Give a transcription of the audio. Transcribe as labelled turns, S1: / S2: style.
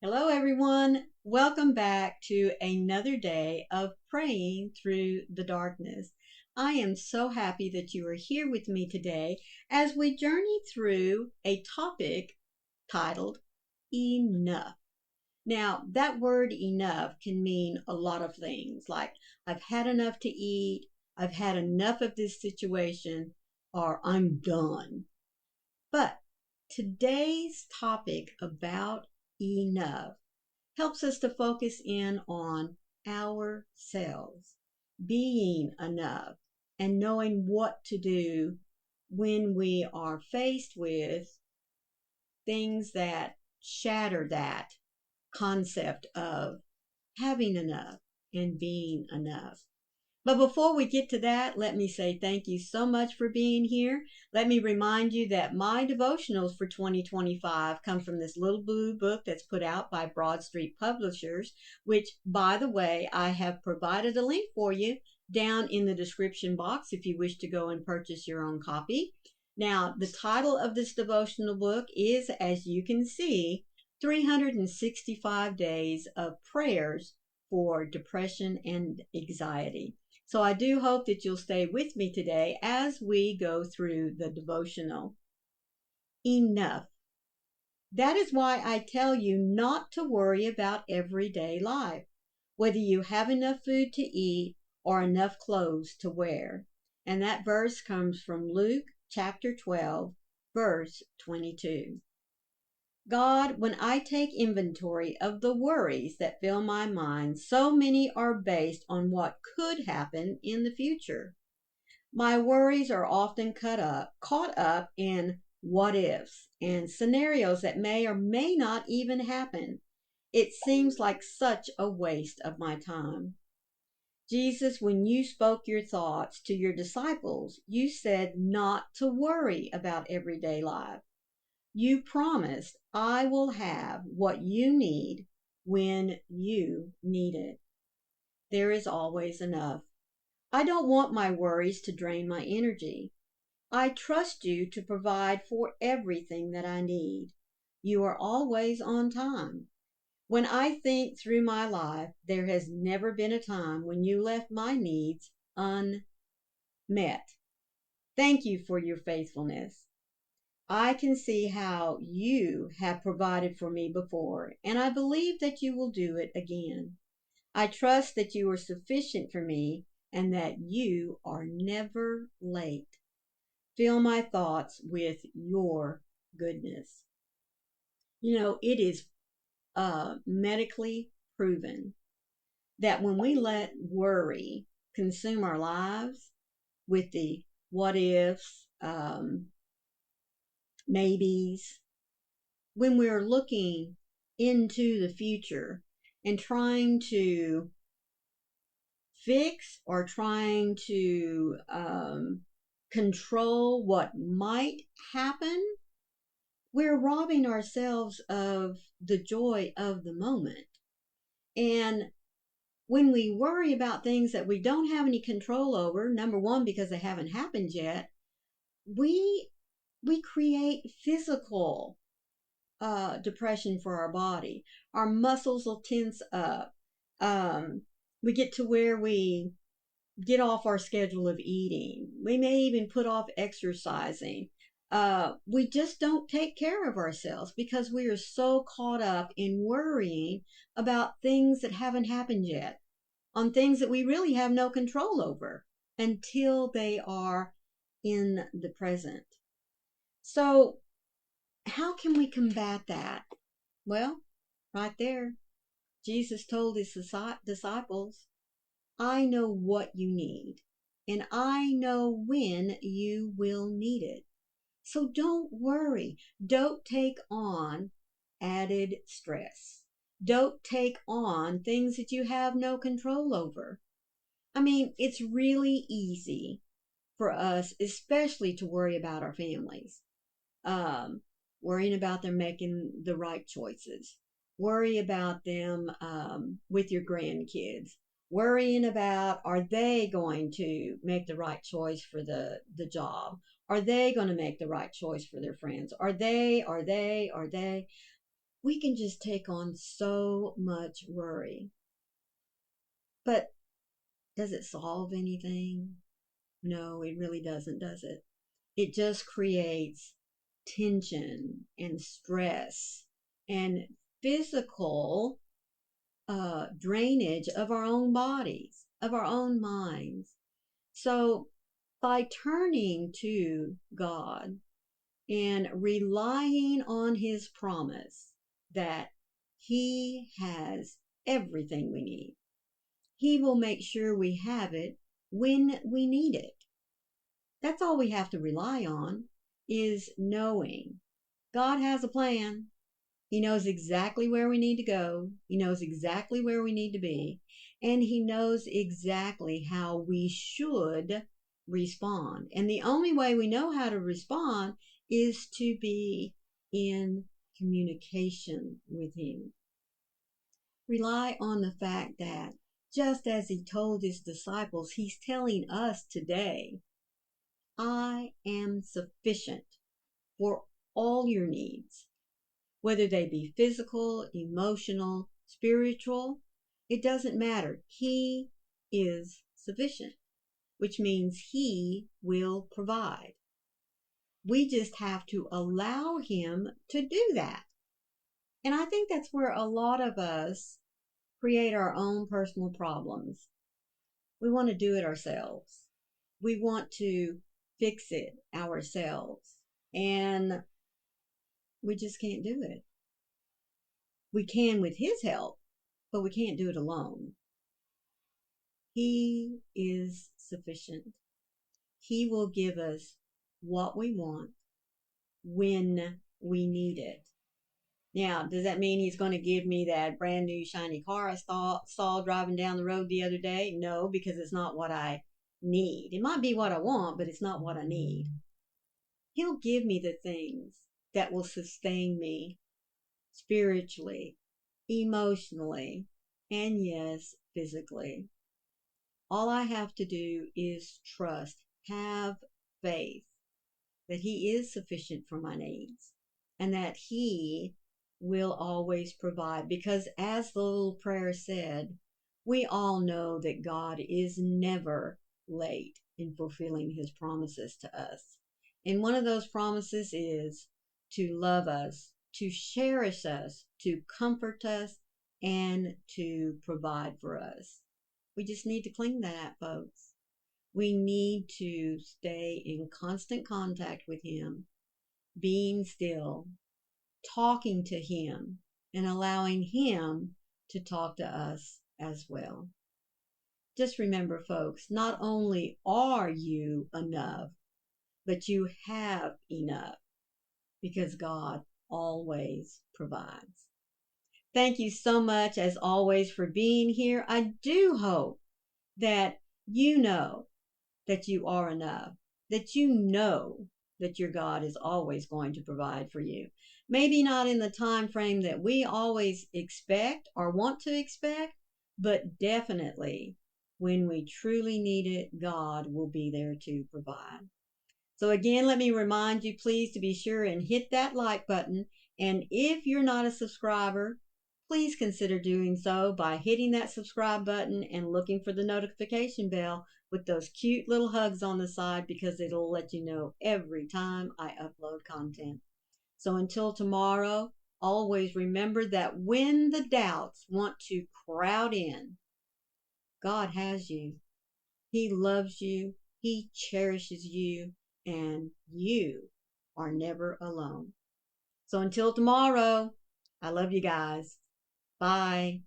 S1: Hello, everyone. Welcome back to another day of praying through the darkness. I am so happy that you are here with me today as we journey through a topic titled Enough. Now, that word enough can mean a lot of things, like I've had enough to eat, I've had enough of this situation, or I'm done. But today's topic about enough helps us to focus in on ourselves, being enough, and knowing what to do when we are faced with things that shatter that concept of having enough and being enough. But before we get to that, let me say thank you so much for being here. Let me remind you that my devotionals for 2025 come from this little blue book that's put out by Broad Street Publishers, which, by the way, I have provided a link for you down in the description box if you wish to go and purchase your own copy. Now, the title of this devotional book is, as you can see, 365 Days of Prayers for Depression and Anxiety. So I do hope that you'll stay with me today as we go through the devotional. Enough. That is why I tell you not to worry about everyday life, whether you have enough food to eat or enough clothes to wear. And that verse comes from Luke chapter 12, verse 22. God, when I take inventory of the worries that fill my mind, so many are based on what could happen in the future. My worries are often caught up in what ifs and scenarios that may or may not even happen. It seems like such a waste of my time. Jesus, when you spoke your thoughts to your disciples, you said not to worry about everyday life. You promised, I will have what you need when you need it. There is always enough. I don't want my worries to drain my energy. I trust you to provide for everything that I need. You are always on time. When I think through my life, there has never been a time when you left my needs unmet. Thank you for your faithfulness. I can see how you have provided for me before, and I believe that you will do it again. I trust that you are sufficient for me and that you are never late. Fill my thoughts with your goodness. You know, it is medically proven that when we let worry consume our lives with the what ifs, maybes, when we're looking into the future and trying to fix or trying to control what might happen, we're robbing ourselves of the joy of the moment. And when we worry about things that we don't have any control over, number one, because they haven't happened yet, we create physical depression for our body. Our muscles will tense up. Um, we get to where we get off our schedule of eating. We may even put off exercising. We just don't take care of ourselves because we are so caught up in worrying about things that haven't happened yet, on things that we really have no control over until they are in the present. So, how can we combat that? Well, right there, Jesus told his disciples, I know what you need, and I know when you will need it. So don't worry. Don't take on added stress. Don't take on things that you have no control over. I mean, it's really easy for us, especially to worry about our families. Um, Worrying about them making the right choices, worry about them with your grandkids, worrying about are they going to make the right choice for the job? Are they going to make the right choice for their friends? Are they? we can just take on so much worry. But does it solve anything? No, it really doesn't, does it? It just creates tension and stress and physical drainage of our own bodies, of our own minds. So, by turning to God and relying on His promise that He has everything we need, He will make sure we have it when we need it. That's all we have to rely on, is knowing God has a plan. He knows exactly where we need to go. He knows exactly where we need to be. And He knows exactly how we should respond. And the only way we know how to respond is to be in communication with Him. Rely on the fact that just as He told His disciples, He's telling us today, I am sufficient for all your needs, whether they be physical, emotional, spiritual. It doesn't matter. He is sufficient, which means He will provide. We just have to allow Him to do that. And I think that's where a lot of us create our own personal problems. We want to do it ourselves. We want to fix it ourselves. And we just can't do it. We can with His help, but we can't do it alone. He is sufficient. He will give us what we want when we need it. Now, does that mean He's going to give me that brand new shiny car I saw driving down the road the other day? No, because it's not what I need. It might be what I want, but it's not what I need. He'll give me the things that will sustain me spiritually, emotionally, and yes, physically. All I have to do is trust, have faith that He is sufficient for my needs and that He will always provide. Because as the little prayer said, we all know that God is never late in fulfilling His promises to us. And one of those promises is to love us, to cherish us, to comfort us, and to provide for us. We just need to cling to that, folks. We need to stay in constant contact with Him, being still, talking to Him, and allowing Him to talk to us as well. Just remember, folks, not only are you enough, but you have enough because God always provides. Thank you so much, as always, for being here. I do hope that you know that you are enough, that you know that your God is always going to provide for you. Maybe not in the time frame that we always expect or want to expect, but definitely when we truly need it, God will be there to provide. So again, let me remind you, please, to be sure and hit that like button. And if you're not a subscriber, please consider doing so by hitting that subscribe button and looking for the notification bell with those cute little hugs on the side, because it'll let you know every time I upload content. So until tomorrow, always remember that when the doubts want to crowd in, God has you. He loves you. He cherishes you. And you are never alone. So until tomorrow, I love you guys. Bye.